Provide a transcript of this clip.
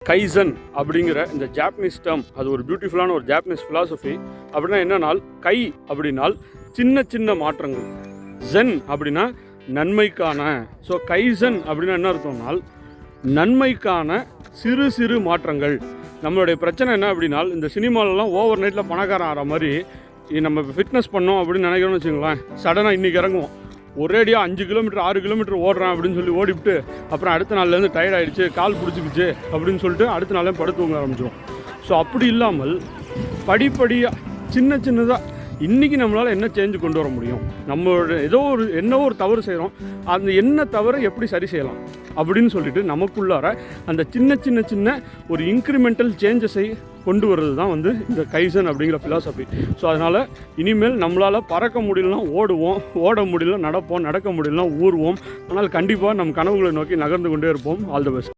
KaiZen அப்படிங்கிற இந்த Japanese term, அது ஒரு பியூட்டிஃபுல்லான ஒரு ஜாப்பனீஸ் ஃபிலாசபி. அப்படின்னா என்னன்னால், கை அப்படின்னால் சின்ன சின்ன மாற்றங்கள், ஜென் அப்படின்னா நன்மைக்கான. ஸோ KaiZen அப்படின்னா என்ன அர்த்தம்னால், நன்மைக்கான சிறு சிறு மாற்றங்கள். நம்மளுடைய பிரச்சனை என்ன அப்படின்னால், இந்த சினிமாலெலாம் ஓவர் நைட்டில் பணக்காரன் ஆகிற மாதிரி நம்ம ஃபிட்னஸ் பண்ணோம் அப்படின்னு நினைக்கிறோன்னு வச்சுங்களேன், சடனாக இன்றைக்கி இறங்குவோம், ஒரேடியாக 5 கிலோமீட்டர் 6 கிலோமீட்டர் ஓடுறேன் அப்படின்னு சொல்லி ஓடிவிட்டு அப்புறம் அடுத்த நாள்லேருந்து டயர்ட் ஆகிடுச்சு, கால் பிடிச்சிக்கிச்சு அப்படின்னு சொல்லிட்டு அடுத்த நாளே படுத்து தூங்க ஆரம்பிச்சிடும். ஸோ அப்படி இல்லாமல் படிப்படியாக சின்ன சின்னதாக இன்றைக்கி நம்மளால் என்ன சேஞ்சு கொண்டு வர முடியும், நம்மளோட என்னவோ ஒரு தவறு செய்கிறோம், அந்த என்ன தவறை எப்படி சரி செய்யலாம் அப்படின்னு சொல்லிட்டு நமக்குள்ளார அந்த சின்ன சின்ன சின்ன ஒரு இன்க்ரிமெண்டல் சேஞ்சஸை கொண்டு வர்றது தான் இந்த KaiZen அப்படிங்கிற ஃபிலாசபி. ஸோ அதனால் இனிமேல் நம்மளால் பறக்க முடியலனா ஓடுவோம், ஓட முடியல நடப்போம், நடக்க முடியலனா ஊறுவோம். ஆனால் கண்டிப்பாக நம் கனவுகளை நோக்கி நகர்ந்து கொண்டே இருப்போம். All the best.